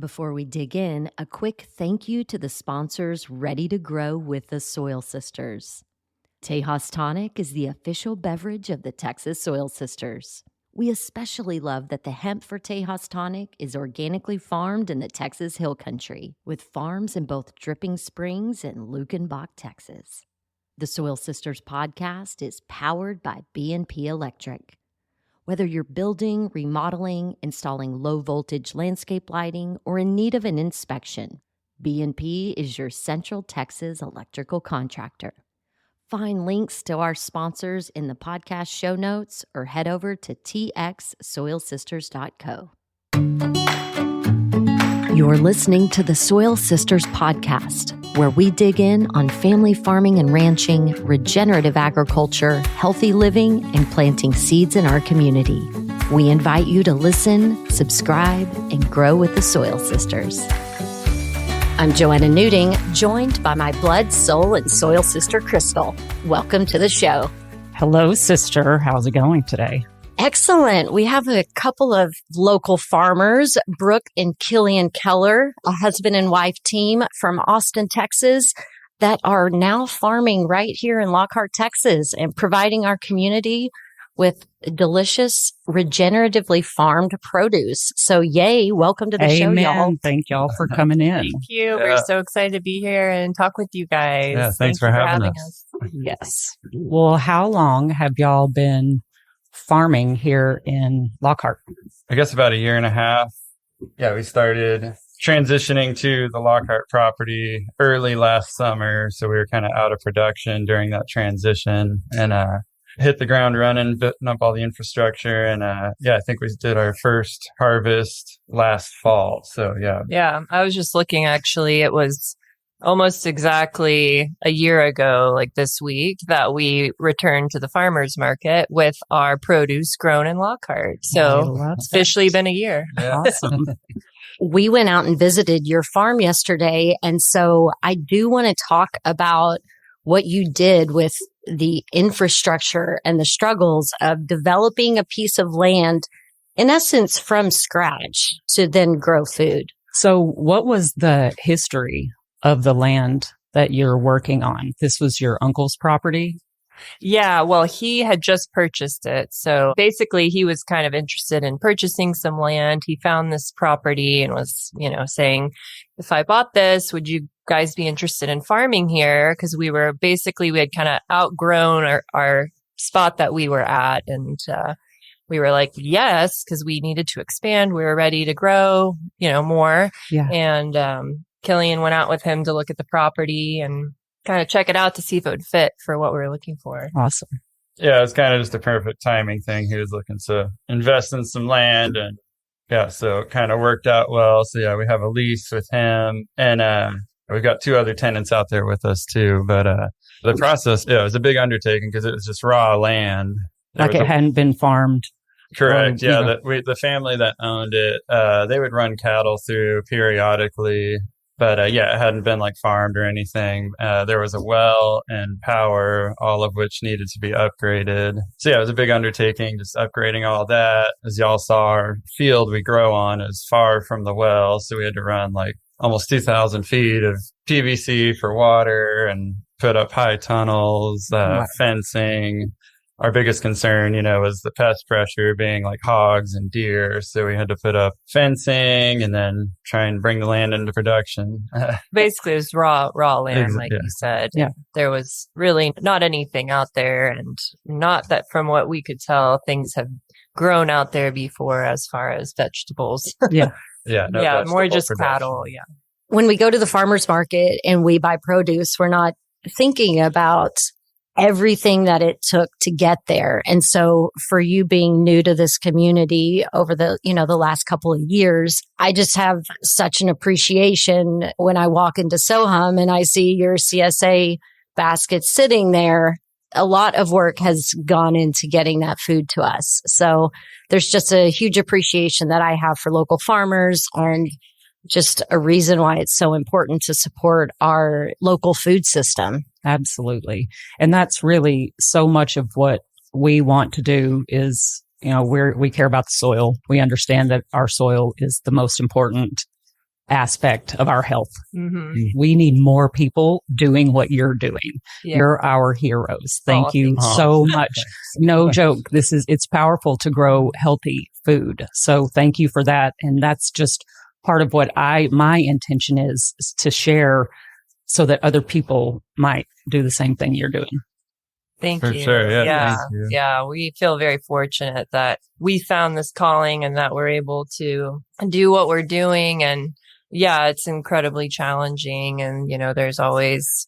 Before we dig in, a quick thank you to the sponsors ready to grow with the Soil Sisters. Tejas Tonic is the official beverage of the Texas Soil Sisters. We especially love that the hemp for Tejas Tonic is organically farmed in the Texas Hill Country, with farms in both Dripping Springs and Lukenbach, Texas. The Soil Sisters podcast is powered by B&P Electric. Whether you're building, remodeling, installing low-voltage landscape lighting, or in need of an inspection, B&P is your Central Texas electrical contractor. Find links to our sponsors in the podcast show notes or head over to txsoilsisters.co. You're listening to the Soil Sisters podcast, where we dig in on family farming and ranching, regenerative agriculture, healthy living, and planting seeds in our community. We invite you to listen, subscribe, and grow with the Soil Sisters. I'm Joanna Newting, joined by my blood, soul, and soil sister, Crystal. Welcome to the show. Hello, sister. How's it going today? Excellent. We have a couple of local farmers, Brooke and Killian Keller, a husband and wife team from Austin, Texas, that are now farming right here in Lockhart, Texas, and providing our community with delicious, regeneratively farmed produce. So yay, welcome to the show, y'all. Thank y'all for coming in. Thank you. We're so excited to be here and talk with you guys. Yeah, thanks for having us. Yes. Well, how long have y'all been farming here in Lockhart? I guess about a year and a half. Yeah, we started transitioning to the Lockhart property early last summer. So we were kind of out of production during that transition and hit the ground running, building up all the infrastructure. And I think we did our first harvest last fall. So yeah, I was just looking, actually. It was almost exactly a year ago, like this week, that we returned to the farmers market with our produce grown in Lockhart. So it's officially been a year. Yeah. Awesome. We went out and visited your farm yesterday. And so I do want to talk about what you did with the infrastructure and the struggles of developing a piece of land, in essence, from scratch to then grow food. So what was the history of the land that you're working on? This was your uncle's property? Yeah, well, he had just purchased it. So basically, he was kind of interested in purchasing some land. He found this property and was, saying, if I bought this, would you guys be interested in farming here? Because we had kind of outgrown our spot that we were at. And we were like, yes, because we needed to expand. We were ready to grow, more. Yeah. And Killian went out with him to look at the property and kind of check it out to see if it would fit for what we were looking for. Awesome. Yeah, it was kind of just a perfect timing thing. He was looking to invest in some land, and so it kind of worked out well. So yeah, we have a lease with him, and we've got two other tenants out there with us too. But the process, it was a big undertaking because it was just raw land. Like it hadn't been farmed. Correct. Yeah. The family that owned it, they would run cattle through periodically. But it hadn't been like farmed or anything. There was a well and power, all of which needed to be upgraded. So yeah, it was a big undertaking, just upgrading all that. As y'all saw, our field we grow on is far from the well. So we had to run like almost 2,000 feet of PVC for water and put up high tunnels, fencing. Our biggest concern, was the pest pressure being like hogs and deer. So we had to put up fencing and then try and bring the land into production. Basically, it was raw land, like you said. Yeah. There was really not anything out there, and not that from what we could tell, things have grown out there before as far as vegetables. Yeah. More just production. cattle. Yeah. When we go to the farmer's market and we buy produce, we're not thinking about everything that it took to get there. And so for you being new to this community over the last couple of years, I just have such an appreciation when I walk into Sohum and I see your CSA basket sitting there. A lot of work has gone into getting that food to us. So there's just a huge appreciation that I have for local farmers, and just a reason why it's so important to support our local food system. Absolutely. And that's really so much of what we want to do is, we care about the soil. We understand that our soil is the most important aspect of our health. Mm-hmm. We need more people doing what you're doing. Yeah. You're our heroes. Thank you thank you. so much. No joke. It's powerful to grow healthy food. So thank you for that. And that's just part of what my intention is to share so that other people might do the same thing you're doing. Thank For you. sure. Yeah. Thank you. Yeah. We feel very fortunate that we found this calling and that we're able to do what we're doing. And yeah, it's incredibly challenging. And, there's always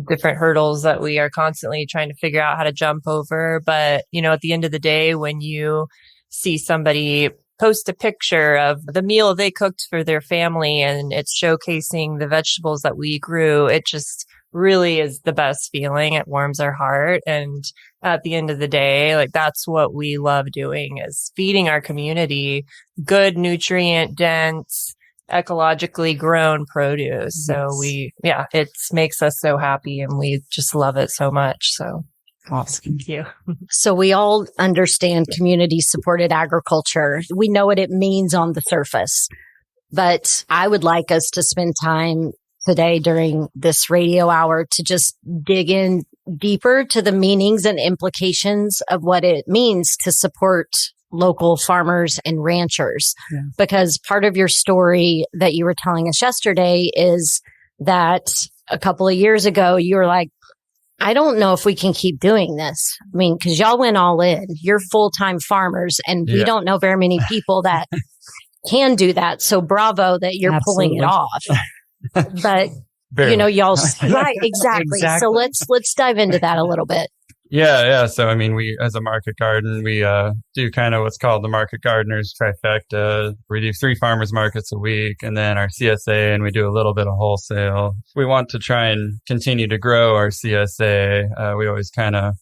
different hurdles that we are constantly trying to figure out how to jump over. But, at the end of the day, when you see somebody post a picture of the meal they cooked for their family and it's showcasing the vegetables that we grew, it just really is the best feeling. It warms our heart. And at the end of the day, like that's what we love doing, is feeding our community good, nutrient dense, ecologically grown produce. So it makes us so happy and we just love it so much. So awesome. Thank you. So we all understand community supported agriculture. We know what it means on the surface, but I would like us to spend time today during this radio hour to just dig in deeper to the meanings and implications of what it means to support local farmers and ranchers. Yeah. Because part of your story that you were telling us yesterday is that a couple of years ago, you were like, I don't know if we can keep doing this. I mean, because y'all went all in. You're full-time farmers, and we don't know very many people that can do that. So bravo that you're pulling it off. But, y'all, right, exactly. So let's dive into that a little bit. Yeah. So, I mean, we, as a market garden, we do kind of what's called the market gardeners trifecta. We do 3 farmers markets a week and then our CSA, and we do a little bit of wholesale. We want to try and continue to grow our CSA. We always kind of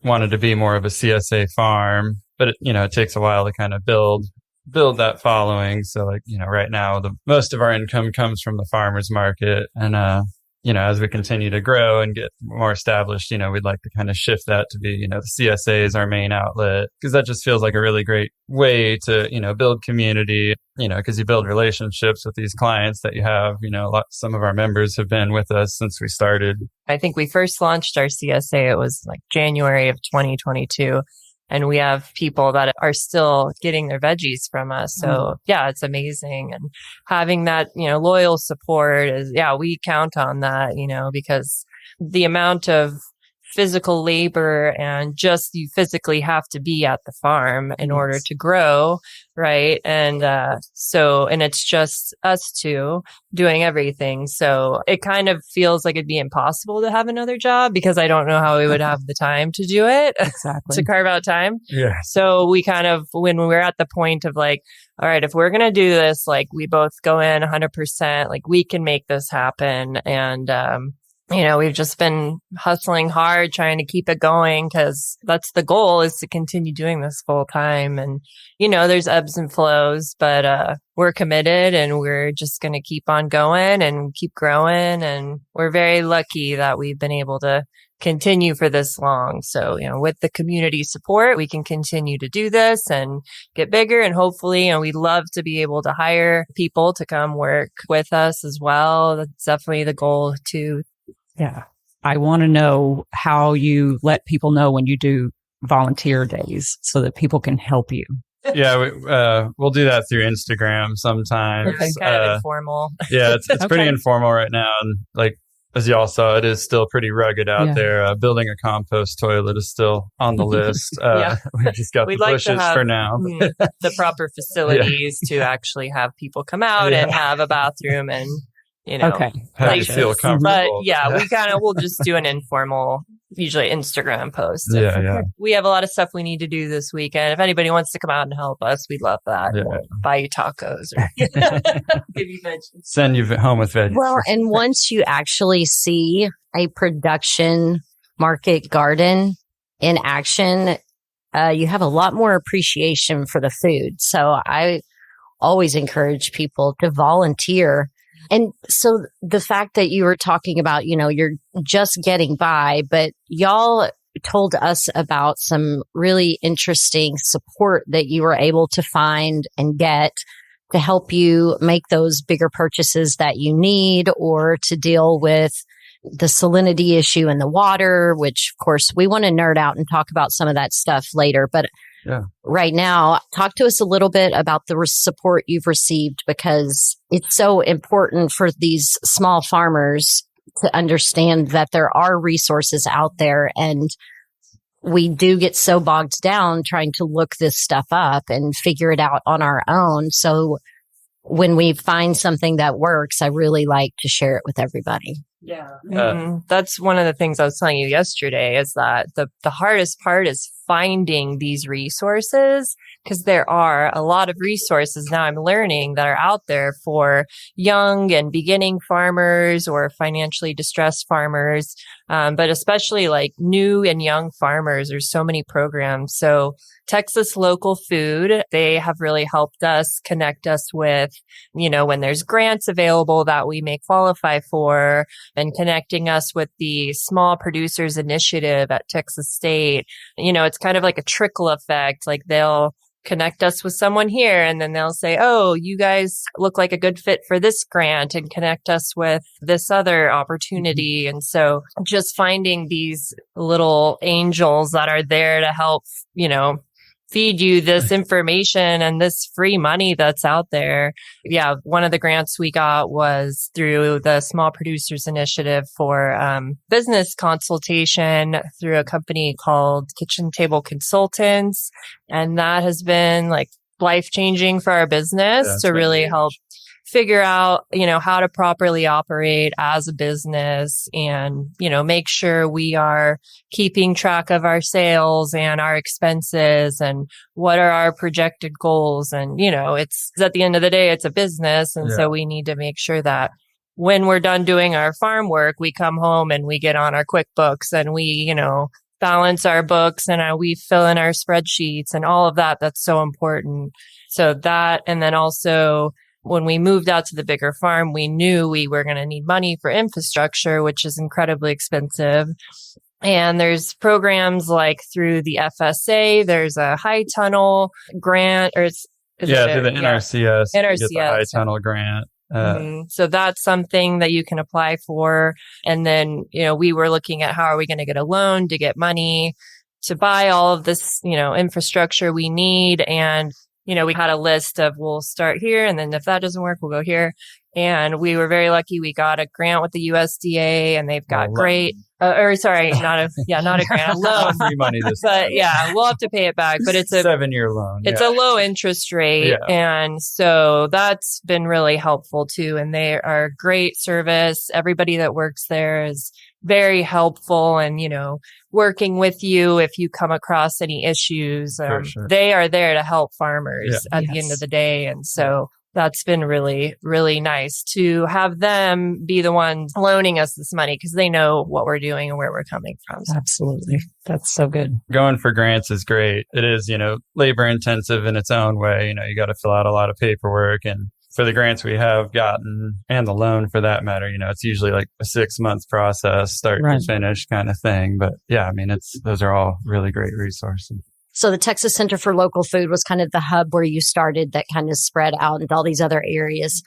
wanted to be more of a CSA farm, but it takes a while to kind of build that following. So right now, most of our income comes from the farmers market. And, as we continue to grow and get more established, we'd like to kind of shift that to be, the CSA is our main outlet, because that just feels like a really great way to, build community, because you build relationships with these clients that you have, some of our members have been with us since we started. I think we first launched our CSA, it was like January of 2022. And we have people that are still getting their veggies from us. So it's amazing. And having that, loyal support is, we count on that, because the amount of physical labor and just you physically have to be at the farm in order to grow. Right. And, and it's just us two doing everything. So it kind of feels like it'd be impossible to have another job, because I don't know how we would have the time to do it. Exactly. To carve out time. Yeah. So we kind of, when we're at the point of like, all right, if we're going to do this, like we both go in 100%, like we can make this happen. And, we've just been hustling hard, trying to keep it going, because that's the goal, is to continue doing this full time. And, there's ebbs and flows, but we're committed and we're just going to keep on going and keep growing. And we're very lucky that we've been able to continue for this long. So, with the community support, we can continue to do this and get bigger. And hopefully, we'd love to be able to hire people to come work with us as well. That's definitely the goal too. Yeah. I want to know how you let people know when you do volunteer days so that people can help you. Yeah, we'll do that through Instagram sometimes. It's kind of informal. Yeah, it's pretty informal right now. And like, as y'all saw, it is still pretty rugged out there. Building a compost toilet is still on the list. We just got the bushes for now. The proper facilities to actually have people come out and have a bathroom and, how you feel comfortable. But we'll just do an informal, usually Instagram post. We have a lot of stuff we need to do this weekend. If anybody wants to come out and help us, we'd love that. We'll buy you tacos or give you veggies. Send you home with veggies. Well, and once you actually see a production market garden in action, you have a lot more appreciation for the food. So I always encourage people to volunteer. And so the fact that you were talking about, you're just getting by, but y'all told us about some really interesting support that you were able to find and get to help you make those bigger purchases that you need, or to deal with the salinity issue in the water, which of course we want to nerd out and talk about some of that stuff later. But right now, talk to us a little bit about the support you've received, because it's so important for these small farmers to understand that there are resources out there, and we do get so bogged down trying to look this stuff up and figure it out on our own. So when we find something that works, I really like to share it with everybody. Yeah. That's one of the things I was telling you yesterday, is that the hardest part is finding these resources, because there are a lot of resources now I'm learning that are out there for young and beginning farmers or financially distressed farmers. But especially like new and young farmers, there's so many programs. So Texas Local Food, they have really helped us connect us with, when there's grants available that we may qualify for, and connecting us with the Small Producers Initiative at Texas State. It's kind of like a trickle effect. Like they'll connect us with someone here, and then they'll say, oh, you guys look like a good fit for this grant, and connect us with this other opportunity. And so just finding these little angels that are there to help, feed you this information and this free money that's out there. Yeah. One of the grants we got was through the Small Producers Initiative for business consultation through a company called Kitchen Table Consultants. And that has been like life-changing for our business to really help figure out, how to properly operate as a business, and, make sure we are keeping track of our sales and our expenses and what are our projected goals. And, it's at the end of the day, it's a business. And so we need to make sure that when we're done doing our farm work, we come home and we get on our QuickBooks and we, balance our books and we fill in our spreadsheets and all of that. That's so important. So that, and then also, when we moved out to the bigger farm, we knew we were going to need money for infrastructure, which is incredibly expensive. And there's programs like through the FSA, there's a high tunnel grant, or through the NRCS, you get the high tunnel grant. So that's something that you can apply for. And then, we were looking at how are we going to get a loan to get money to buy all of this, infrastructure we need. And we had a list of, we'll start here, and then if that doesn't work, we'll go here. And we were very lucky. We got a grant with the USDA, and they've got not a grant, a loan. Free money this but we'll have to pay it back. But it's a 7-year loan. It's a low interest rate. Yeah. And so that's been really helpful too. And they are great service. Everybody that works there is very helpful, and, working with you if you come across any issues. Sure. They are there to help farmers at the end of the day. And so that's been really, really nice to have them be the ones loaning us this money, because they know what we're doing and where we're coming from. So. Absolutely. That's so good. Going for grants is great. It is, labor intensive in its own way. You got to fill out a lot of paperwork, and for the grants we have gotten, and the loan for that matter, it's usually like a 6-month process, start to finish kind of thing. But those are all really great resources. So the Texas Center for Local Food was kind of the hub where you started, that kind of spread out into all these other areas,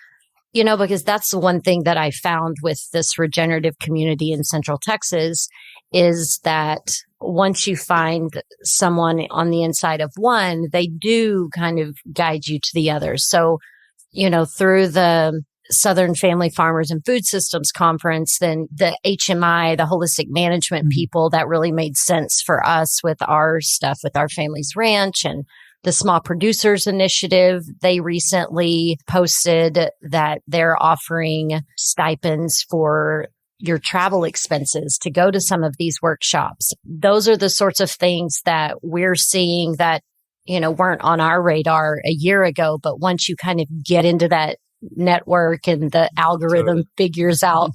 because that's the one thing that I found with this regenerative community in Central Texas, is that once you find someone on the inside of one, they do kind of guide you to the others. So, through the Southern Family Farmers and Food Systems Conference, then the HMI, the holistic management people, that really made sense for us with our stuff, with our family's ranch, and the Small Producers Initiative. They recently posted that they're offering stipends for your travel expenses to go to some of these workshops. Those are the sorts of things that we're seeing that, weren't on our radar a year ago. But once you kind of get into that network and the algorithm figures out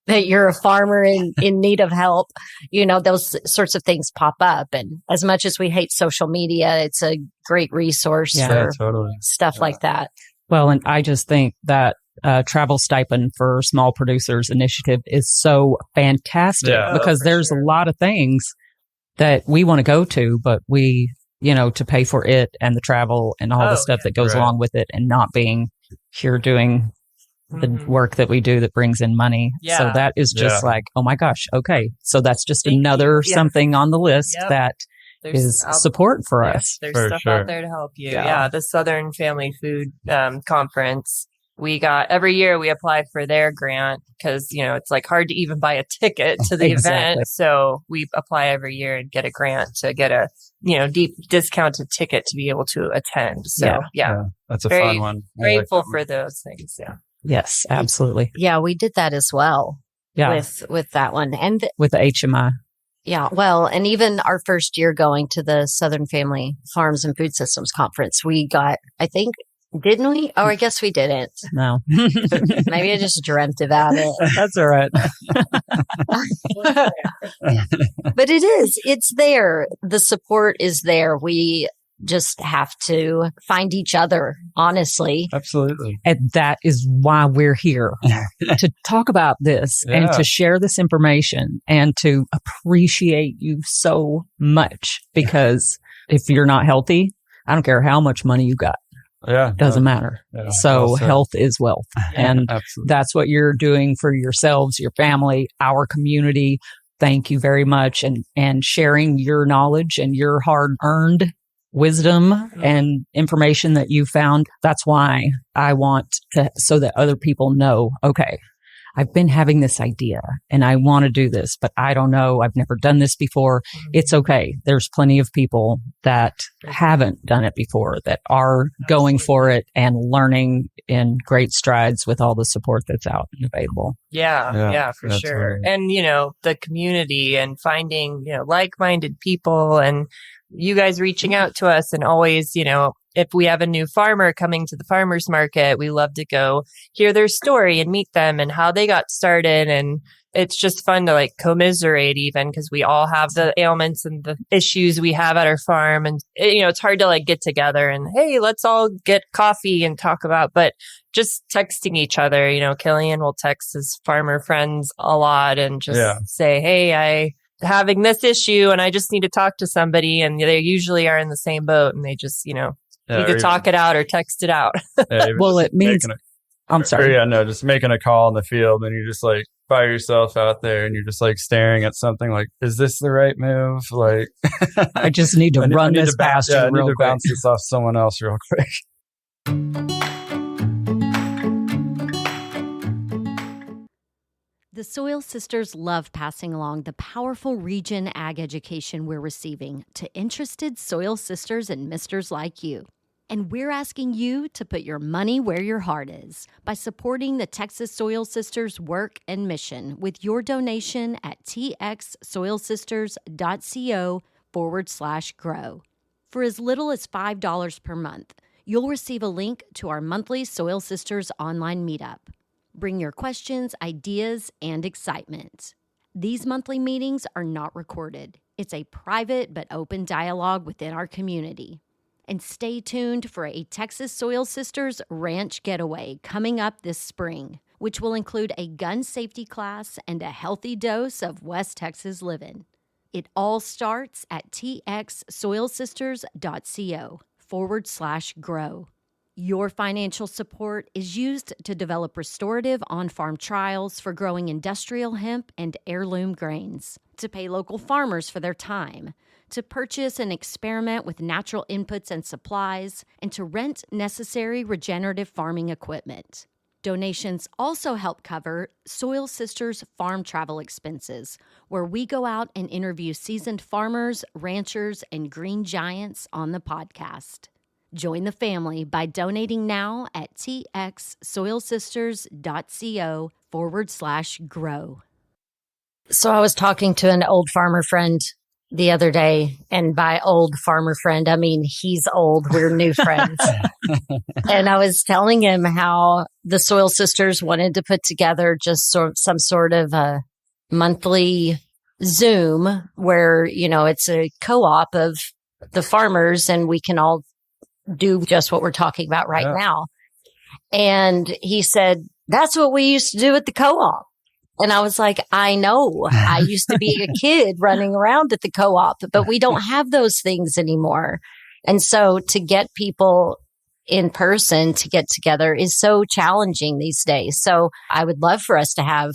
that you're a farmer in need of help, those sorts of things pop up. And as much as we hate social media, it's a great resource for stuff like that. Well, and I just think that travel stipend for Small Producers Initiative is so fantastic, because there's a lot of things that we want to go to, but we to pay for it and the travel and all the stuff that goes along with it, and not being here doing the work that we do that brings in money. Yeah. So that is just like, oh my gosh. Okay. So that's just another something on the list that is support for us. There's stuff out there to help you. Yeah. The Southern Family Food Conference. Every year we apply for their grant because, it's like hard to even buy a ticket to the event. So we apply every year and get a grant to get a, deep discounted ticket to be able to attend. So that's a fun one. Grateful for those things. Yeah. Yes, absolutely. Yeah, we did that as well. Yeah. With that one. And with the HMI. Yeah. Well, and even our first year going to the Southern Family Farms and Food Systems Conference, we got, I think, didn't we? Oh, I guess we didn't. No. Maybe I just dreamt about it. That's all right. But it's there. The support is there. We just have to find each other, honestly. Absolutely. And that is why we're here, to talk about this and to share this information and to appreciate you so much, because if you're not healthy, I don't care how much money you got. Yeah. Doesn't matter. Yeah, so health is wealth. And that's what you're doing for yourselves, your family, our community. Thank you very much. And sharing your knowledge and your hard-earned wisdom and information that you found. That's why I want to, so that other people know, okay, I've been having this idea and I want to do this, but I don't know. I've never done this before. It's okay. There's plenty of people that haven't done it before that are going for it and learning in great strides with all the support that's out and available. Yeah, for sure. Right. And, the community and finding, like-minded people, and you guys reaching out to us, and always, if we have a new farmer coming to the farmer's market, we love to go hear their story and meet them and how they got started. And it's just fun to commiserate, even because we all have the ailments and the issues we have at our farm. And, it's hard to get together and, hey, let's all get coffee and talk about, but just texting each other. Killian will text his farmer friends a lot and just say, hey, I having this issue and I just need to talk to somebody. And they usually are in the same boat, and they just, either talk it out or text it out. Well, it means, I'm sorry. Just making a call in the field, and you're just by yourself out there, and you're just staring at something is this the right move? I just need to run this past you real quick. I need to bounce this off someone else real quick. The Soil Sisters love passing along the powerful regen ag education we're receiving to interested soil sisters and misters like you. And we're asking you to put your money where your heart is by supporting the Texas Soil Sisters work and mission with your donation at txsoilsisters.co/grow. For as little as $5 per month, you'll receive a link to our monthly Soil Sisters online meetup. Bring your questions, ideas, and excitement. These monthly meetings are not recorded. It's a private but open dialogue within our community. And stay tuned for a Texas Soil Sisters Ranch Getaway coming up this spring, which will include a gun safety class and a healthy dose of West Texas living. It all starts at txsoilsisters.co/grow. Your financial support is used to develop restorative on-farm trials for growing industrial hemp and heirloom grains, to pay local farmers for their time, to purchase and experiment with natural inputs and supplies, and to rent necessary regenerative farming equipment. Donations also help cover Soil Sisters farm travel expenses, where we go out and interview seasoned farmers, ranchers, and green giants on the podcast. Join the family by donating now at txsoilsisters.co/grow. So I was talking to an old farmer friend the other day, and by old farmer friend, I mean, he's old. We're new friends. And I was telling him how the Soil Sisters wanted to put together just some sort of a monthly Zoom where, it's a co-op of the farmers, and we can all do just what we're talking about right now. And he said, that's what we used to do at the co-op. And I was like, I know. I used to be a kid running around at the co-op, but we don't have those things anymore. And so to get people in person to get together is so challenging these days. So I would love for us to have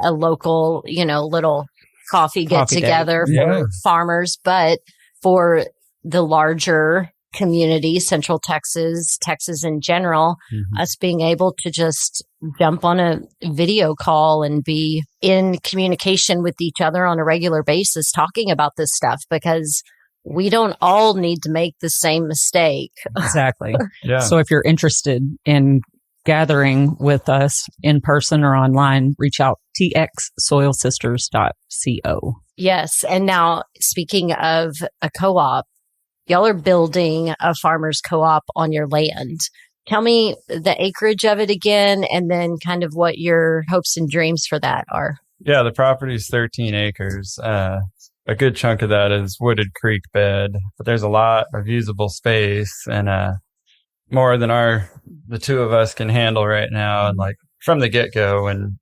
a local, little coffee get together for farmers, but for the larger community, Central Texas in general, us being able to just jump on a video call and be in communication with each other on a regular basis, talking about this stuff, because we don't all need to make the same mistake. Exactly. So if you're interested in gathering with us in person or online, reach out txsoilsisters.co. Yes. And now, speaking of a co-op, y'all are building a farmers co-op on your land. Tell me the acreage of it again, and then kind of what your hopes and dreams for that are. Yeah, the property is 13 acres. A good chunk of that is wooded creek bed, but there's a lot of usable space and more than the two of us can handle right now. And like from the get-go, when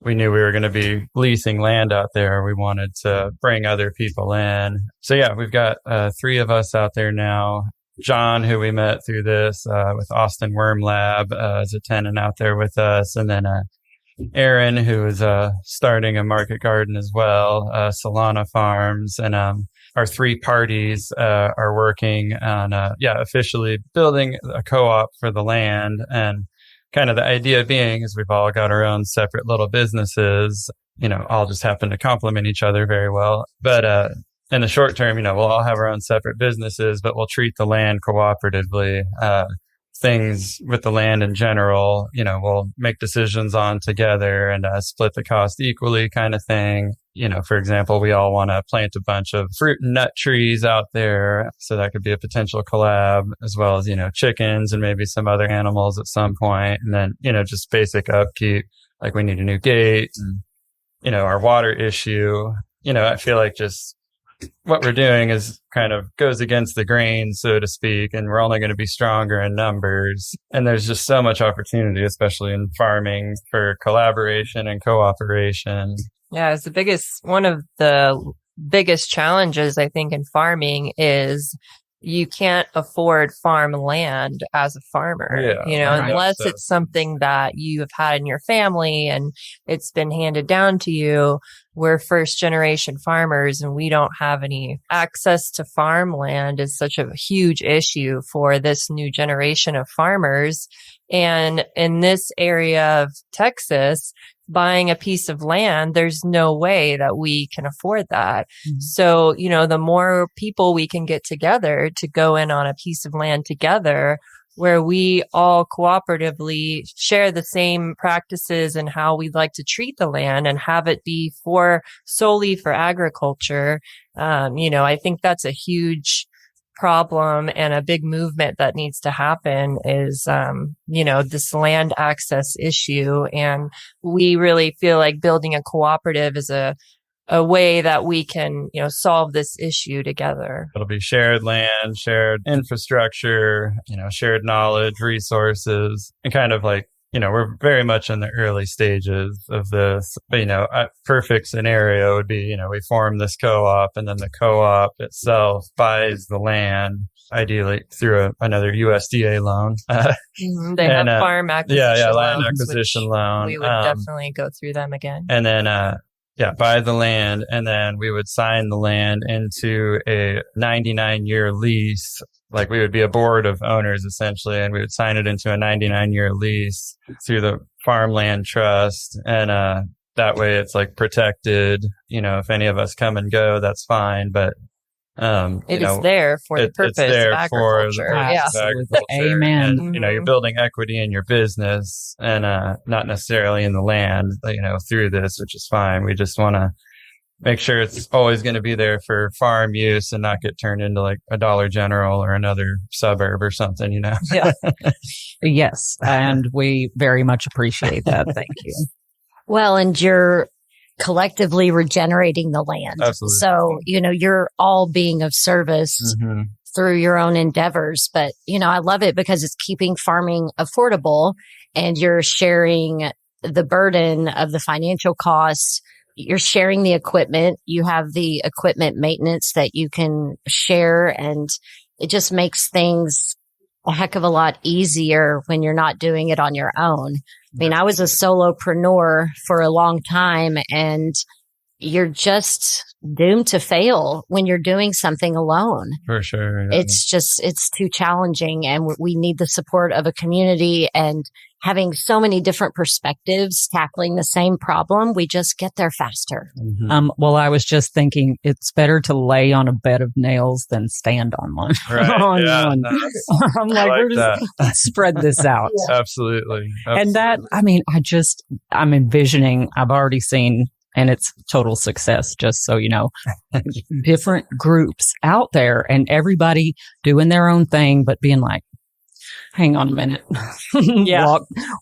we knew we were going to be leasing land out there, we wanted to bring other people in. So yeah, we've got 3 of us out there now. John, who we met through this with Austin Worm Lab, is a tenant out there with us. And then Aaron, who is starting a market garden as well, Solana Farms. And our 3 parties are working on officially building a co-op for the land. And kind of the idea being is we've all got our own separate little businesses, all just happen to complement each other very well. But in the short term, we'll all have our own separate businesses, but we'll treat the land cooperatively. Things with the land in general, we'll make decisions on together and split the cost equally kind of thing. For example, we all want to plant a bunch of fruit and nut trees out there. So that could be a potential collab, as well as, chickens and maybe some other animals at some point. And then, just basic upkeep, like we need a new gate and, our water issue. I feel like just what we're doing is kind of goes against the grain, so to speak, and we're only going to be stronger in numbers. And there's just so much opportunity, especially in farming, for collaboration and cooperation. Yeah, it's one of the biggest challenges, I think, in farming is you can't afford farmland as a farmer, unless it's something that you have had in your family and it's been handed down to you. We're first generation farmers and we don't have any access to farmland is such a huge issue for this new generation of farmers. And in this area of Texas, buying a piece of land, there's no way that we can afford that. Mm-hmm. So, the more people we can get together to go in on a piece of land together, where we all cooperatively share the same practices and how we'd like to treat the land and have it be solely for agriculture. I think that's a huge problem and a big movement that needs to happen is, this land access issue. And we really feel like building a cooperative is a way that we can, solve this issue together. It'll be shared land, shared infrastructure, shared knowledge, resources, and kind of like, we're very much in the early stages of this. But, a perfect scenario would be, we form this co-op and then the co-op itself buys the land, ideally through another USDA loan. They have farm acquisition land loans, acquisition loan. We would definitely go through them again. And then, buy the land, and then we would sign the land into a 99-year lease. Like we would be a board of owners essentially, and we would sign it into a 99-year lease through the farmland trust. And that way it's like protected. If any of us come and go, that's fine. But it is there for the purpose of agriculture. Agriculture. Amen. And, you're building equity in your business and not necessarily in the land, through this, which is fine. We just want to make sure it's always going to be there for farm use and not get turned into like a Dollar General or another suburb or something, Yeah. Yes. And we very much appreciate that. Thank you. Well, and you're collectively regenerating the land. Absolutely. So, you're all being of service through your own endeavors. But, I love it because it's keeping farming affordable and you're sharing the burden of the financial costs. You're sharing the equipment. You have the equipment maintenance that you can share, and it just makes things a heck of a lot easier when you're not doing it on your own. I mean, I was a solopreneur for a long time, and you're just doomed to fail when you're doing something alone. For sure. Yeah. It's too challenging, and we need the support of a community, and having so many different perspectives tackling the same problem, we just get there faster. Mm-hmm. Well, I was just thinking it's better to lay on a bed of nails than stand on one. Right. I'm like, like we're just spread this out. Absolutely. And that, I mean, I'm envisioning, I've already seen, and it's total success, just so you know, different groups out there and everybody doing their own thing, but being like, hang on a minute.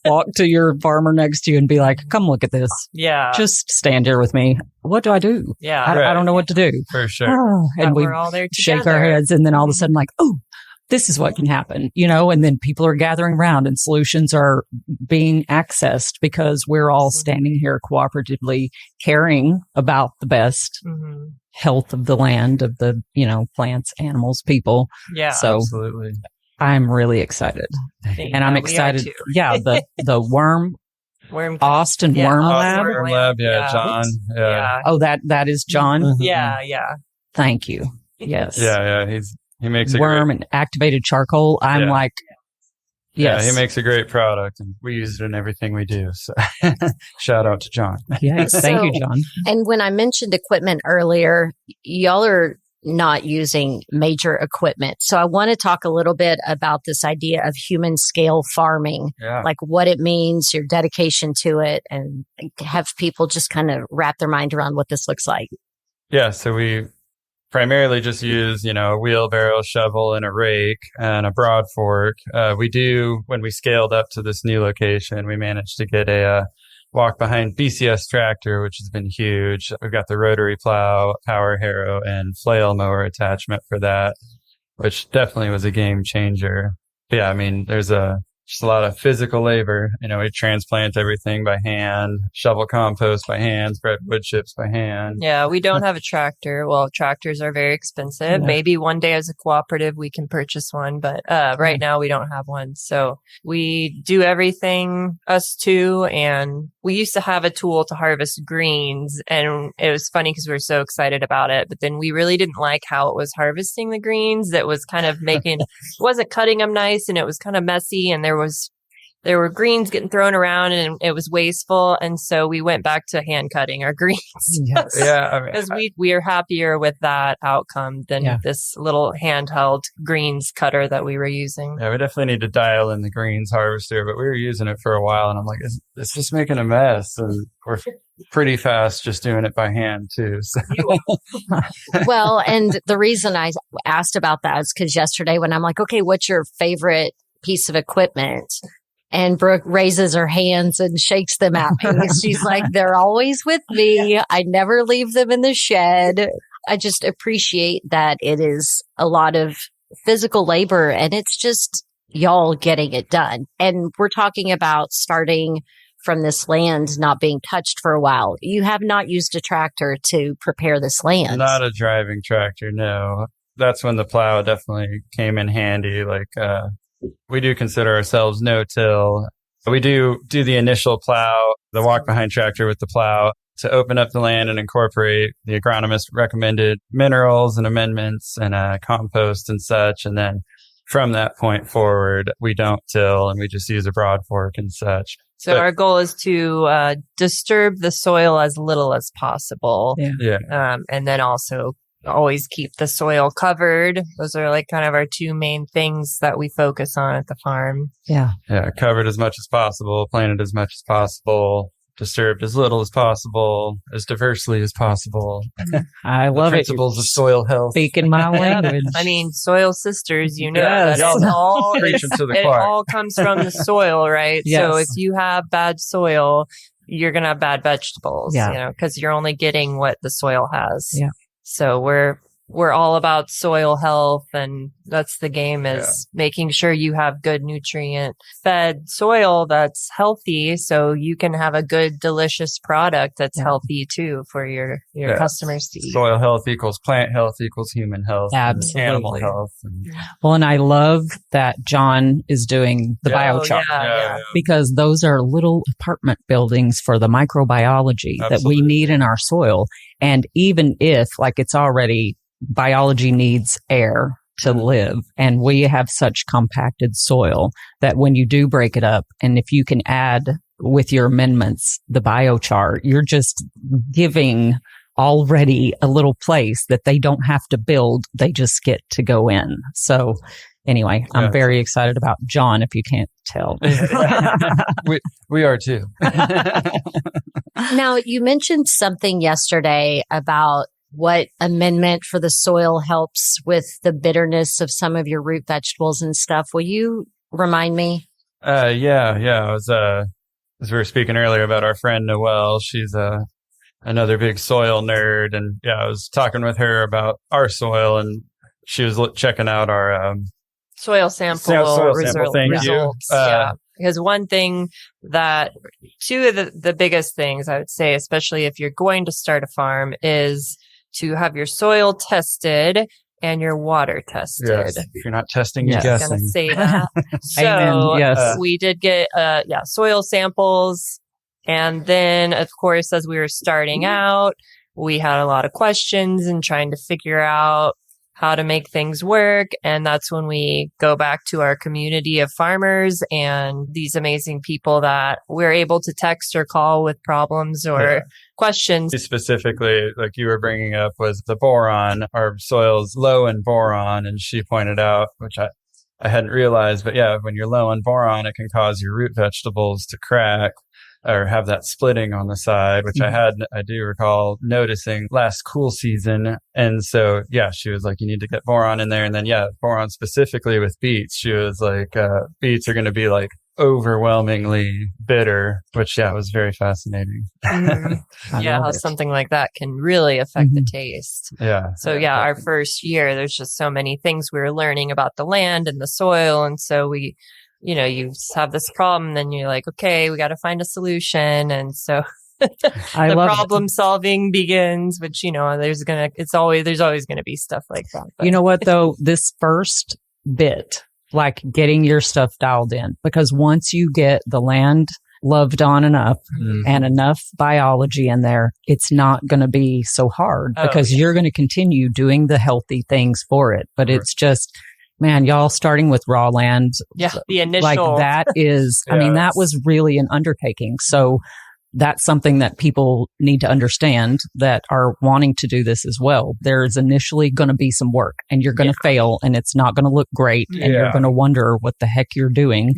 Walk to your farmer next to you and be like, come look at this. Yeah. Just stand here with me. What do I do? Yeah. I don't know what to do. For sure. And we're all there together. shake our heads, and then all of a sudden like, oh, this is what can happen, and then people are gathering around and solutions are being accessed because we're all standing here cooperatively caring about the best health of the land, of the, plants, animals, people. Yeah. So absolutely. I'm really excited. And I'm excited. Yeah. The worm Austin Worm Lab. Worm Lab. Yeah. John. Yeah. Oh, that is John. Yeah. Thank you. Yes. Yeah. He makes a worm and activated charcoal. I'm like, yes. Yeah, he makes a great product, and we use it in everything we do. So shout out to John. Yes. Thank you, John. And when I mentioned equipment earlier, y'all are not using major equipment. So I want to talk a little bit about this idea of human scale farming, like what it means, your dedication to it, and have people just kind of wrap their mind around what this looks like. Yeah. So we primarily just use, a wheelbarrow, shovel, and a rake and a broad fork. When we scaled up to this new location, we managed to get a walk behind BCS tractor, which has been huge. We've got the rotary plow, power harrow, and flail mower attachment for that, which definitely was a game changer. But yeah, I mean, there's just a lot of physical labor. We transplant everything by hand, shovel compost by hand, spread wood chips by hand. Yeah, we don't have a tractor. Well, tractors are very expensive. Yeah. Maybe one day as a cooperative, we can purchase one, but right now we don't have one. So we do everything, us two, and we used to have a tool to harvest greens, and it was funny because we were so excited about it, but then we really didn't like how it was harvesting the greens. That was kind of it wasn't cutting them nice, and it was kind of messy, and there were greens getting thrown around, and it was wasteful. And so we went back to hand cutting our greens. Yes. Yeah. Because we are happier with that outcome than this little handheld greens cutter that we were using. Yeah, we definitely need to dial in the greens harvester, but we were using it for a while, and I'm like, it's just making a mess. And we're pretty fast just doing it by hand too. So. Well, and the reason I asked about that is because yesterday when I'm like, okay, what's your favorite piece of equipment? And Brooke raises her hands and shakes them at me. She's like, they're always with me. I never leave them in the shed. I just appreciate that it is a lot of physical labor, and it's just y'all getting it done. And we're talking about starting from this land not being touched for a while. You have not used a tractor to prepare this land. Not a driving tractor, no. That's when the plow definitely came in handy. We do consider ourselves no-till. We do the initial plow, the walk-behind tractor with the plow to open up the land and incorporate the agronomist recommended minerals and amendments and compost and such. And then from that point forward, we don't till and we just use a broad fork and such. So our goal is to disturb the soil as little as possible. Yeah. And then also always keep the soil covered. Those are kind of our two main things that we focus on at the farm. Yeah. Yeah. Covered as much as possible, planted as much as possible, disturbed as little as possible, as diversely as possible. I love it. Principles of soil health. Speaking my language. I mean, soil sisters, Yes. it all comes from the soil, right? Yes. So if you have bad soil, you're going to have bad vegetables, because you're only getting what the soil has. Yeah. So we're we're all about soil health, and that's the game, is making sure you have good nutrient fed soil that's healthy, so you can have a good, delicious product that's healthy too for your customers to eat. Soil health equals plant health equals human health. Absolutely. And animal health. Well, and I love that John is doing the biochar, because those are little apartment buildings for the microbiology that we need in our soil. And even if, like, it's already, biology needs air to live, and we have such compacted soil that when you do break it up, and if you can add with your amendments the biochar, you're just giving already a little place that they don't have to build, they just get to go in. So anyway, I'm very excited about John, if you can't tell. we are too. Now, you mentioned something yesterday about what amendment for the soil helps with the bitterness of some of your root vegetables and stuff. Will you remind me? Yeah. I was, as we were speaking earlier about our friend Noelle, she's another big soil nerd. And I was talking with her about our soil, and she was checking out our soil sample results. Because one thing two of the biggest things I would say, especially if you're going to start a farm, is to have your soil tested and your water tested. Yes. If you're not testing, you're guessing. I was going to say that. So we did get soil samples. And then, of course, as we were starting out, we had a lot of questions and trying to figure out how to make things work. And that's when we go back to our community of farmers and these amazing people that we're able to text or call with problems or questions. Specifically, like you were bringing up, was the boron. Our soil's low in boron, and she pointed out, which I hadn't realized, but when you're low in boron, it can cause your root vegetables to crack or have that splitting on the side, which I do recall noticing last cool season. And so, she was like, you need to get boron in there. And then, boron specifically with beets, she was like, beets are going to be like overwhelmingly bitter, which was very fascinating. How something like that can really affect the taste. So our first year, there's just so many things we were learning about the land and the soil. And so we, you have this problem, then you're like, okay, we got to find a solution. And so the problem solving begins, which, there's always going to be stuff like that. But. You know what, though, this first bit, like getting your stuff dialed in, because once you get the land loved on enough and enough biology in there, it's not going to be so hard because you're going to continue doing the healthy things for it. But it's just, man, y'all starting with raw land. The initial. Like that is, I mean, that was really an undertaking. So that's something that people need to understand that are wanting to do this as well. There's initially going to be some work, and you're going to fail, and it's not going to look great, and you're going to wonder what the heck you're doing.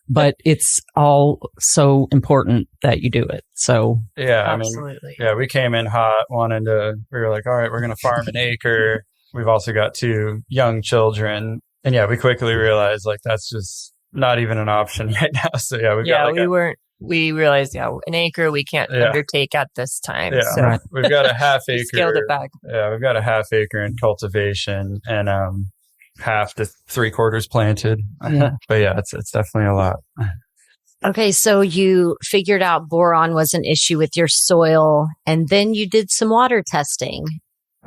But it's all so important that you do it. So absolutely. I mean, we came in hot, we were like, all right, we're going to farm an acre. We've also got 2 young children. And we quickly realized like that's just not even an option right now. So we realized, an acre we can't undertake at this time. So we've got a half acre. Scaled it back. Yeah, we've got a half acre in cultivation and half to 3/4 planted. But it's definitely a lot. Okay, so you figured out boron was an issue with your soil, and then you did some water testing.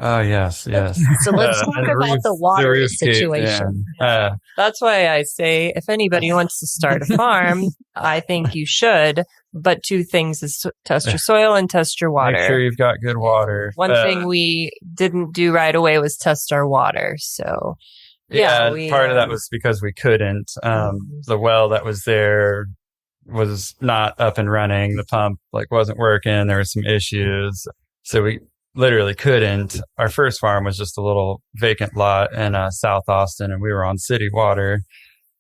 Oh, yes. So let's talk about the water situation. That's why I say if anybody wants to start a farm, I think you should. But 2 things is test your soil and test your water. Make sure you've got good water. One thing we didn't do right away was test our water. So, part of that was because we couldn't. The well that was there was not up and running. The pump wasn't working. There were some issues. So we literally couldn't. Our first farm was just a little vacant lot in South Austin, and we were on city water.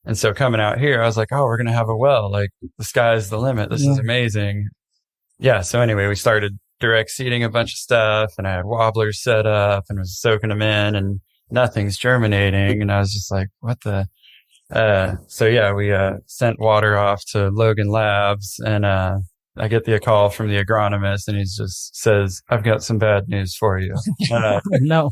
And so coming out here, I was like, oh, we're going to have a well. Like, the sky's the limit. This is amazing. So anyway, we started direct seeding a bunch of stuff, and I had wobblers set up and was soaking them in, and nothing's germinating. And I was just like, what the? We sent water off to Logan Labs, and I get the call from the agronomist, and he just says, "I've got some bad news for you." No.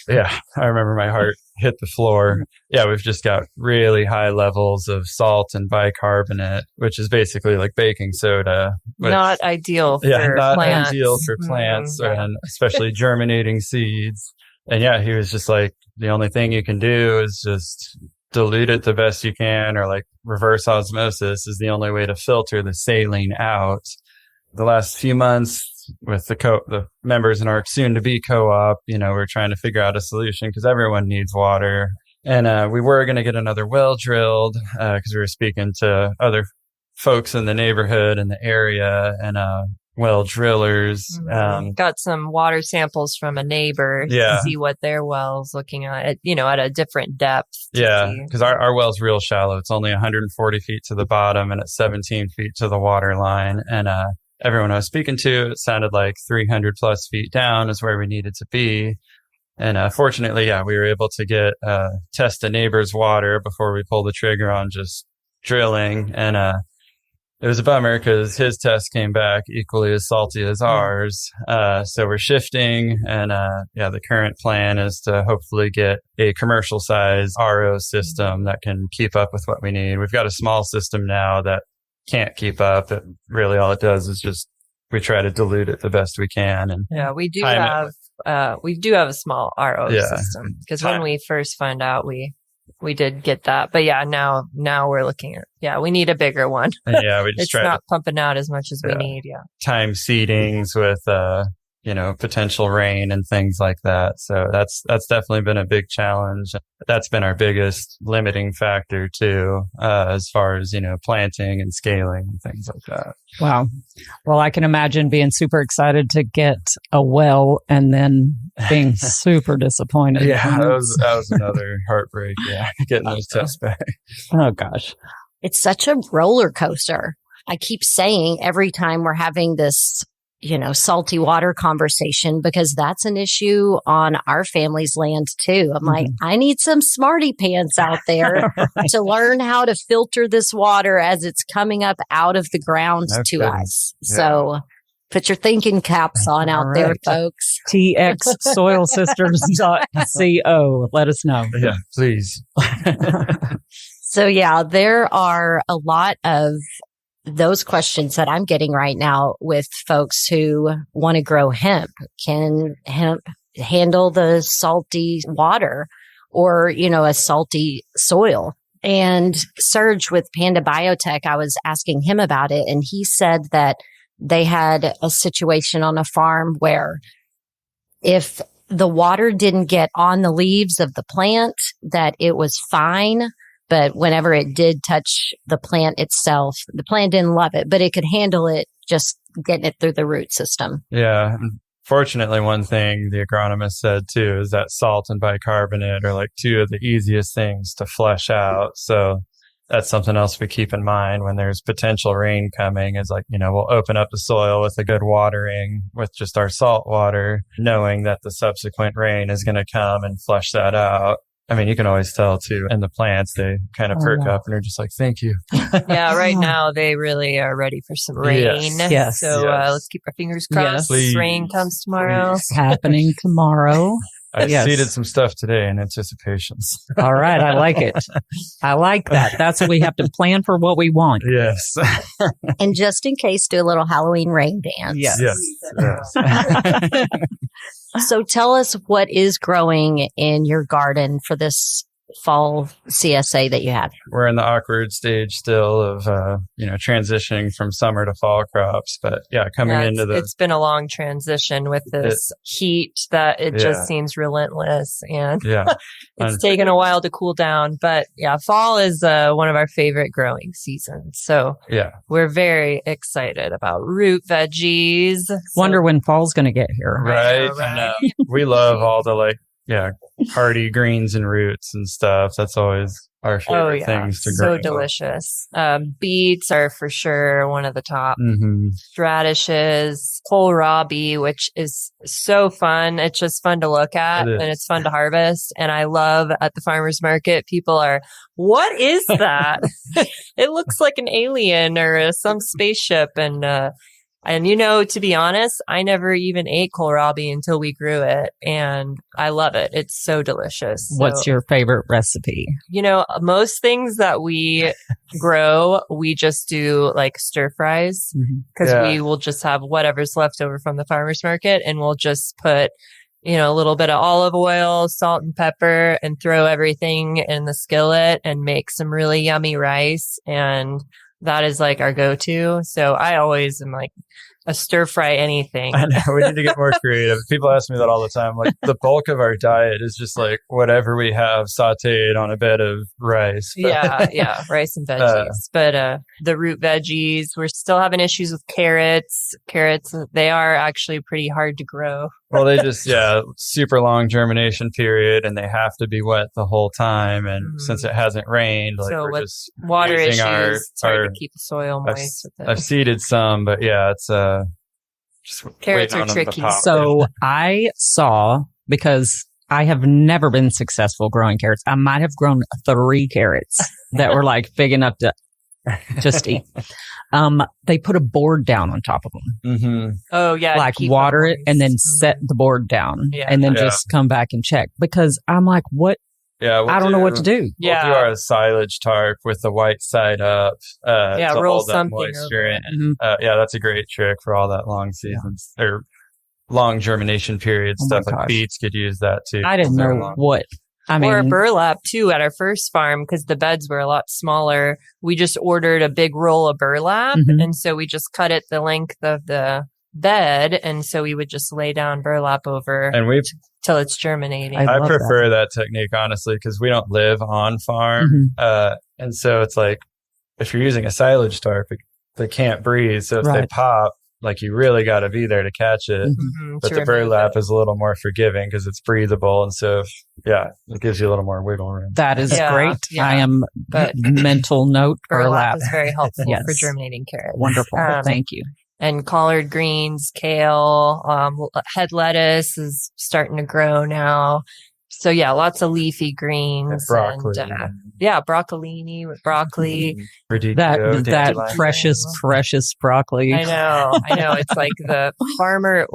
Yeah, I remember my heart hit the floor. Yeah, we've just got really high levels of salt and bicarbonate, which is basically like baking soda. Not ideal for not plants. ideal for plants, and especially germinating seeds. And yeah, he was just like, the only thing you can do is just dilute it the best you can, or like reverse osmosis is the only way to filter the saline out. The last few months with the members in our soon-to-be co-op, we're trying to figure out a solution because everyone needs water. And we were going to get another well drilled because we were speaking to other folks in the neighborhood and the area, and well drillers. Got some water samples from a neighbor to see what their well's looking at a different depth. Yeah, because our well's real shallow. It's only 140 feet to the bottom, and it's 17 feet to the water line. And everyone I was speaking to, it sounded like 300 plus feet down is where we needed to be. And fortunately, we were able to test a neighbor's water before we pulled the trigger on just drilling. And it was a bummer because his test came back equally as salty as ours. So we're shifting, and the current plan is to hopefully get a commercial size RO system that can keep up with what we need. We've got a small system now that can't keep up. It really all it does is just we try to dilute it the best we can. And we do have a small RO system because when we first found out we did get that, but now we're looking at we need a bigger one. And we just it's not pumping out as much as we need. Time seedings with potential rain and things like that. So that's definitely been a big challenge. That's been our biggest limiting factor too, as far as planting and scaling and things like that. Wow. Well, I can imagine being super excited to get a well and then being super disappointed. Yeah, that was another heartbreak. Yeah, getting those tests back. Oh gosh, it's such a roller coaster. I keep saying every time we're having this salty water conversation, because that's an issue on our family's land too. I'm like, I need some smarty pants out there to learn how to filter this water as it's coming up out of the ground to us. Yeah. So put your thinking caps on out there, folks. txsoilsisters.co. Let us know. Yeah, please. So there are a lot of those questions that I'm getting right now with folks who want to grow hemp. Can hemp handle the salty water or, a salty soil? And Serge with Panda Biotech, I was asking him about it, and he said that they had a situation on a farm where if the water didn't get on the leaves of the plant, that it was fine. But whenever it did touch the plant itself, the plant didn't love it, but it could handle it just getting it through the root system. Yeah. Fortunately, one thing the agronomist said too is that salt and bicarbonate are like two of the easiest things to flush out. So that's something else we keep in mind when there's potential rain coming is like, we'll open up the soil with a good watering with just our salt water, knowing that the subsequent rain is going to come and flush that out. I mean, you can always tell too, and the plants, they kind of perk up and are just like, thank you. Right now they really are ready for some rain. Yes. So let's keep our fingers crossed. Please. Rain comes tomorrow. It's happening tomorrow. I seeded some stuff today in anticipation. All right. I like it. I like that. That's what we have to plan for what we want. Yes. And just in case, do a little Halloween rain dance. Yes. So tell us what is growing in your garden for this fall CSA that you have. We're in the awkward stage still of, transitioning from summer to fall crops. But coming into it's been a long transition with this heat that it just seems relentless, and it's taken a while to cool down. But fall is one of our favorite growing seasons. So we're very excited about root veggies. Wonder when fall's going to get here. Right. I know. We love all the hardy greens and roots and stuff. That's always our favorite things to grow. So delicious. Beets are for sure one of the top. Radishes, kohlrabi, which is so fun. It's just fun to look at and it's fun to harvest. And I love at the farmer's market, people are, what is that? It looks like an alien or some spaceship. And you know, to be honest, I never even ate kohlrabi until we grew it, and I love it. It's so delicious. What's your favorite recipe? You know, most things that we grow, we just do like stir fries because we will just have whatever's left over from the farmer's market, and we'll just put, you know, a little bit of olive oil, salt and pepper, and throw everything in the skillet and make some really yummy rice. And that is like our go-to. So I always am like a stir fry anything. I know. We need to get more creative. People ask me that all the time. Like the bulk of our diet is just like whatever we have sauteed on a bed of rice. Yeah. Rice and veggies. But the root veggies, we're still having issues with carrots. Carrots, they are actually pretty hard to grow. Well, they just, super long germination period, and they have to be wet the whole time. And since it hasn't rained, like so we're just water issues, it's hard our, to keep the soil moist. I've seeded some, but it's just carrots are tricky. So I saw, because I have never been successful growing carrots. I might have grown 3 carrots that were like big enough to just eat. They put a board down on top of them. Oh yeah. Like water it and then set the board down and then just come back and check, because I'm like, what? Yeah. I don't know what to do. We'll do our silage tarp with the white side up. To roll hold that something moisture in. That's a great trick for all that long seasons or long germination period stuff. Like beets could use that too. I didn't know what. I mean, or burlap too at our first farm, because the beds were a lot smaller. We just ordered a big roll of burlap, and so we just cut it the length of the bed, and so we would just lay down burlap over till it's germinating. I prefer that technique, honestly, because we don't live on farm, and so it's like if you're using a silage tarp, they can't breathe, so if they pop, like you really got to be there to catch it. But the burlap is a little more forgiving because it's breathable, and so it gives you a little more wiggle room. That is great. I am mental note burlap is very helpful for germinating carrots. Wonderful. Thank you. And collard greens, kale, head lettuce is starting to grow now. So lots of leafy greens. And broccoli. Broccolini with broccoli. That precious broccoli. I know. It's like the farmer,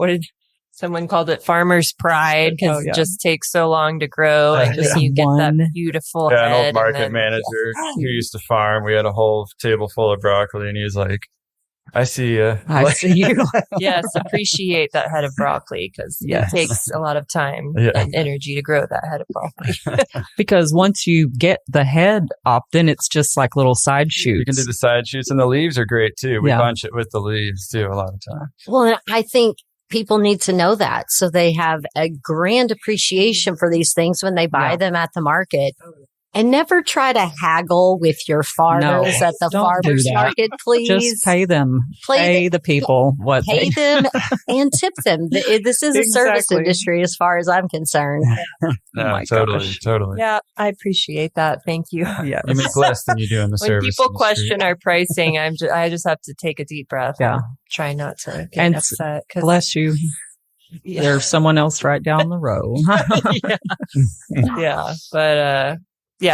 someone called it farmer's pride, because it just takes so long to grow, and then you get that beautiful head. An old market manager who used to farm, we had a whole table full of broccoli, and he was like, I see you. I see you. Yes, appreciate that head of broccoli, because it takes a lot of time and energy to grow that head of broccoli. Because once you get the head up, then it's just like little side shoots. You can do the side shoots, and the leaves are great too. We bunch it with the leaves too a lot of times. Well, I think people need to know that, so they have a grand appreciation for these things when they buy them at the market. And never try to haggle with your farmers at the farmers market, please. Just pay them. Pay the people what pay them and tip them. This is a service industry as far as I'm concerned. Totally. Yeah, I appreciate that. Thank you. Yeah. You make less than you do in the service industry. When people question our pricing, I just have to take a deep breath and try not to get upset. Bless you. There's someone else right down the row. But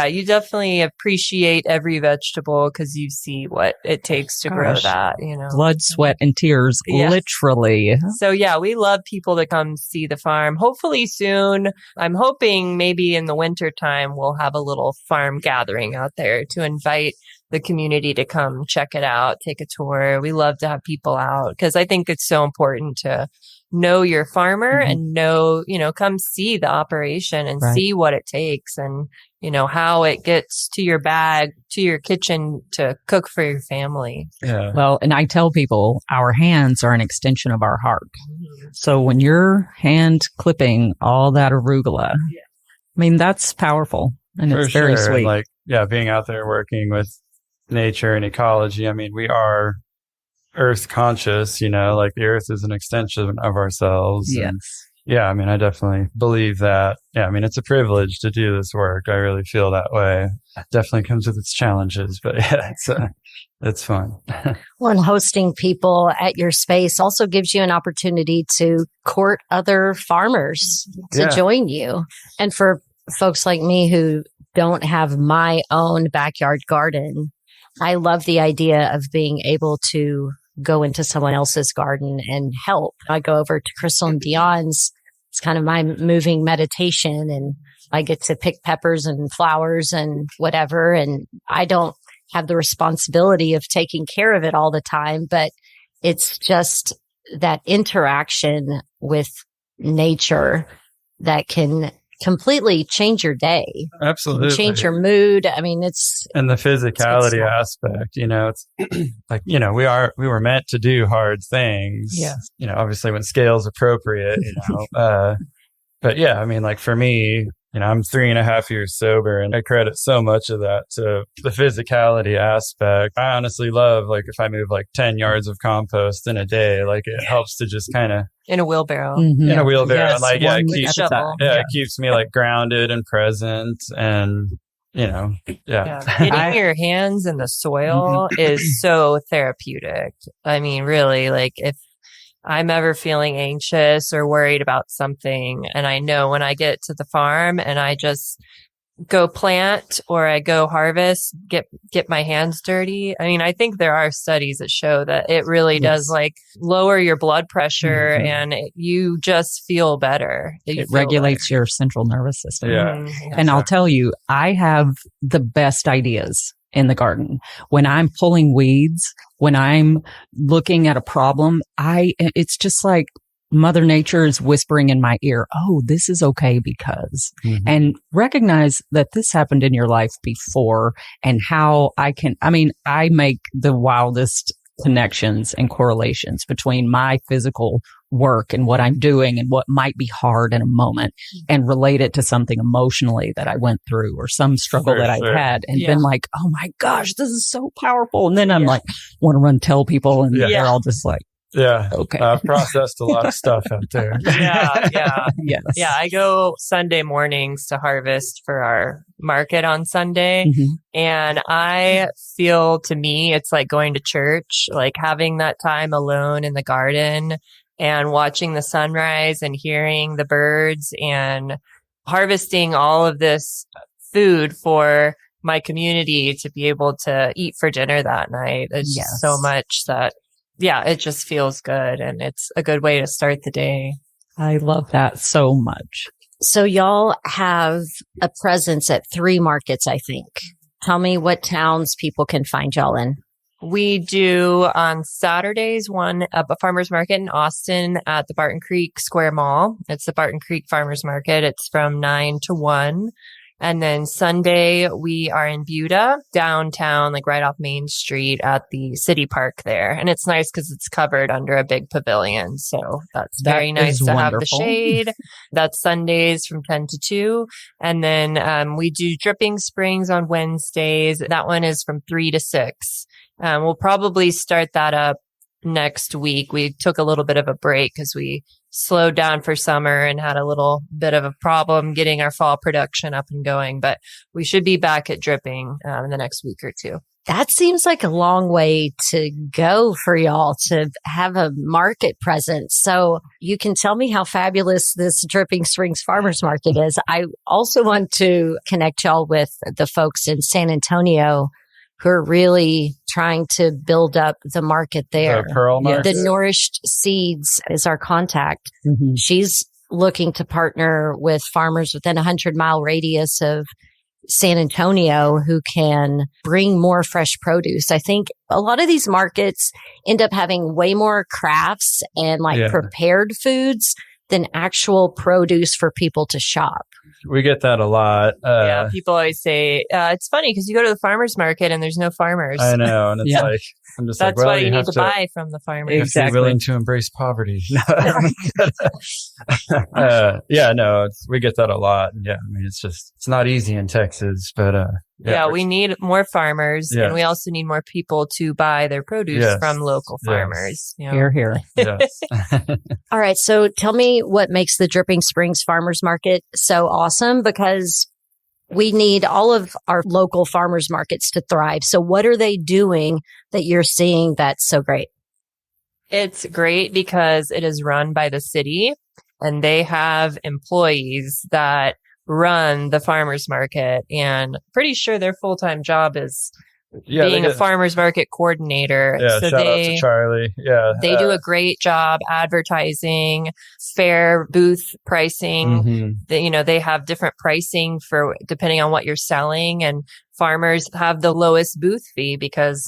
you definitely appreciate every vegetable because you see what it takes to grow that, Blood, sweat, and tears, literally. So we love people to come see the farm. Hopefully soon. I'm hoping maybe in the winter time we'll have a little farm gathering out there to invite the community to come check it out, take a tour. We love to have people out because I think it's so important to know your farmer and come see the operation and see what it takes and, how it gets to your bag, to your kitchen to cook for your family. Yeah. Well, and I tell people our hands are an extension of our heart. So when you're hand clipping all that arugula, I mean, that's powerful and it's very sweet. And being out there working with nature and ecology. I mean, we are earth conscious, the earth is an extension of ourselves. Yes. And, Yeah, I mean, I definitely believe that. Yeah, I mean, it's a privilege to do this work. I really feel that way. It definitely comes with its challenges, but yeah, it's fun. Well, and hosting people at your space also gives you an opportunity to court other farmers to join you. And for folks like me who don't have my own backyard garden, I love the idea of being able to go into someone else's garden and help. I go over to Crystal and Dion's. It's kind of my moving meditation, and I get to pick peppers and flowers and whatever. And I don't have the responsibility of taking care of it all the time, but it's just that interaction with nature that can completely change your day. Absolutely. Change your mood. I mean, and the physicality aspect, it's like, we were meant to do hard things. Yeah. Obviously when scale's appropriate, but yeah, I mean, like for me, I'm 3.5 years sober, and I credit so much of that to the physicality aspect. I honestly love, like, if I move like 10 yards of compost in a day, like it helps to just kind of in a wheelbarrow. Mm-hmm. In a wheelbarrow. Yes, Like, it keeps keeps me like grounded and present, and Getting your hands in the soil is so therapeutic. I mean, really, like if I'm ever feeling anxious or worried about something, and I know when I get to the farm and I just go plant or I go harvest, get my hands dirty. I mean, I think there are studies that show that it really does like lower your blood pressure, and you just feel better. It regulates your central nervous system. Yeah. And I'll tell you, I have the best ideas in the garden. When I'm pulling weeds, when I'm looking at a problem, it's just like Mother Nature is whispering in my ear, oh, this is okay because, and recognize that this happened in your life before, and how I make the wildest connections and correlations between my physical work and what I'm doing and what might be hard in a moment, and relate it to something emotionally that I went through or some struggle that I've had, and been like, oh my gosh, this is so powerful. And then I'm like, want to run tell people, and they're all just like, yeah. Okay. I've processed a lot of stuff out there. Yeah. Yes. Yeah. I go Sunday mornings to harvest for our market on Sunday. And I feel, to me, it's like going to church, like having that time alone in the garden and watching the sunrise and hearing the birds and harvesting all of this food for my community to be able to eat for dinner that night. It's just so much that, it just feels good, and it's a good way to start the day. I love that so much. So y'all have a presence at 3 markets, I think. Tell me what towns people can find y'all in. We do on Saturdays a farmer's market in Austin at the Barton Creek Square Mall. It's the Barton Creek Farmer's Market. It's from 9 to 1. And then Sunday, we are in Buda, downtown, like right off Main Street at the city park there. And it's nice because it's covered under a big pavilion. So that's very nice to have the shade. That's Sundays from 10 to 2. And then we do Dripping Springs on Wednesdays. That one is from 3 to 6. We'll probably start that up next week. We took a little bit of a break because we slowed down for summer and had a little bit of a problem getting our fall production up and going, but we should be back at Dripping in the next week or 2. That seems like a long way to go for y'all to have a market presence. So you can tell me how fabulous this Dripping Springs Farmers Market is. I also want to connect y'all with the folks in San Antonio who are really trying to build up the market there. The Pearl Market. The Nourished Seeds is our contact. She's looking to partner with farmers within a 100-mile radius of San Antonio who can bring more fresh produce. I think a lot of these markets end up having way more crafts and prepared foods than actual produce for people to shop. We get that a lot. People always say, it's funny because you go to the farmer's market and there's no farmers. I know. And it's like, I'm just that's like, well, why you need to buy from the farmers. You have to be willing to embrace poverty. We get that a lot. Yeah. I mean, it's not easy in Texas, but Yeah, we need more farmers, and we also need more people to buy their produce from local farmers. You know? Here. Yes. All right. So tell me what makes the Dripping Springs Farmers Market so awesome, because we need all of our local farmers markets to thrive. So what are they doing that you're seeing that's so great? It's great because it is run by the city, and they have employees that run the farmers market, and pretty sure their full-time job is being a farmers market coordinator. Yeah, so shout out to Charlie. Yeah. They do a great job advertising, fair booth pricing. They have different pricing for depending on what you're selling, and farmers have the lowest booth fee because,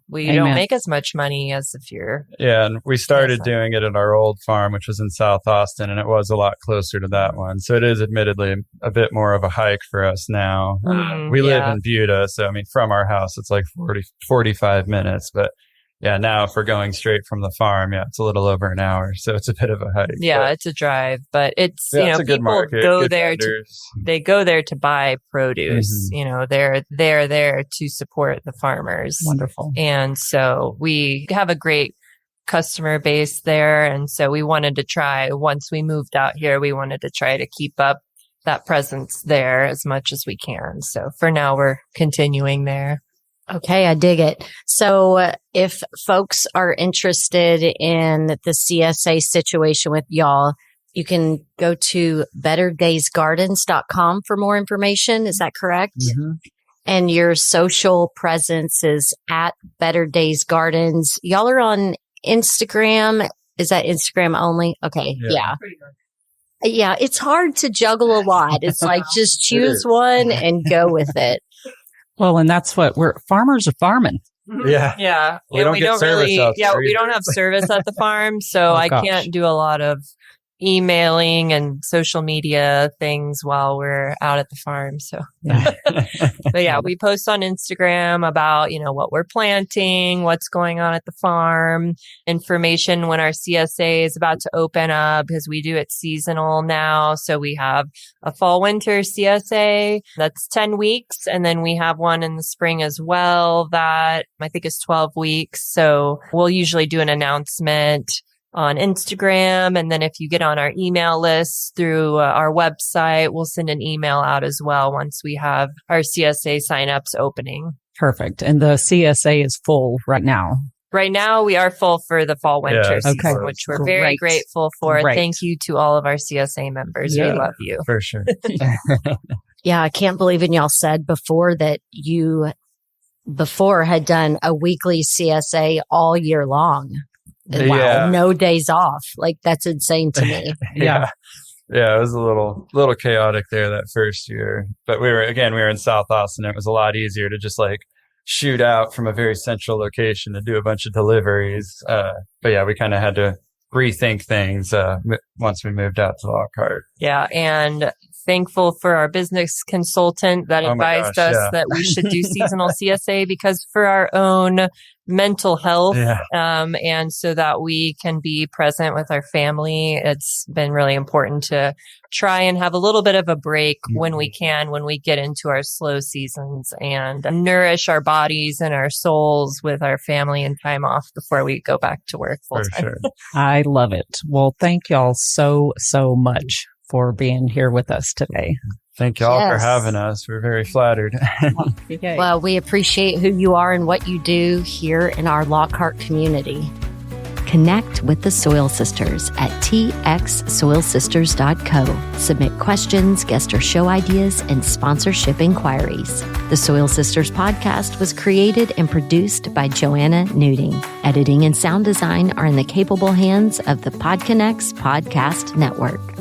we don't make as much money as if you're. Yeah. And we started doing it at our old farm, which was in South Austin, and it was a lot closer to that one. So it is admittedly a bit more of a hike for us now. We live in Buda. So, from our house, it's like 45 minutes. But yeah, now if we're going straight from the farm, it's a little over an hour. So it's a bit of a hike. Yeah, it's a drive, but it's, it's a good market, go there they go there to buy produce. They're there to support the farmers. Wonderful. And so we have a great customer base there. And so we wanted to try, once we moved out here, we wanted to try to keep up that presence there as much as we can. So for now, we're continuing there. Okay, I dig it. So if folks are interested in the CSA situation with y'all, you can go to betterdaysgardens.com for more information. Is that correct? And your social presence is at Better Days Gardens. Y'all are on Instagram. Is that Instagram only? Okay. Yeah. It's hard to juggle a lot. It's like just choose one and go with it. Well, and that's what farmers are farming. Yeah. Yeah. We don't get service out there. We don't have service at the farm. So I can't do a lot of emailing and social media things while we're out at the farm. So, but we post on Instagram about, what we're planting, what's going on at the farm, information when our CSA is about to open up, because we do it seasonal now. So we have a fall winter CSA that's 10 weeks. And then we have one in the spring as well that I think is 12 weeks. So we'll usually do an announcement on Instagram. And then if you get on our email list through our website, we'll send an email out as well once we have our CSA signups opening. Perfect. And the CSA is full right now. Right now, we are full for the fall winter season, which we're very grateful for. Thank you to all of our CSA members. We love you. For sure. Yeah, I can't believe it. Y'all said before that you had done a weekly CSA all year long. Wow, no days off. Like, that's insane to me. Yeah, it was a little chaotic there that first year. But we were in South Austin. It was a lot easier to just shoot out from a very central location to do a bunch of deliveries. But we kind of had to rethink things once we moved out to Lockhart. Yeah, and thankful for our business consultant that advised us that we should do seasonal CSA, because for our own mental health, and so that we can be present with our family, it's been really important to try and have a little bit of a break when we get into our slow seasons, and nourish our bodies and our souls with our family and time off before we go back to work full time. Sure. I love it. Well, thank y'all so much for being here with us today. Thank y'all for having us. We're very flattered. Well, we appreciate who you are and what you do here in our Lockhart community. Connect with the Soil Sisters at txsoilsisters.co. Submit questions, guest or show ideas, and sponsorship inquiries. The Soil Sisters podcast was created and produced by Joanna Nuding. Editing and sound design are in the capable hands of the PodConnects Podcast Network.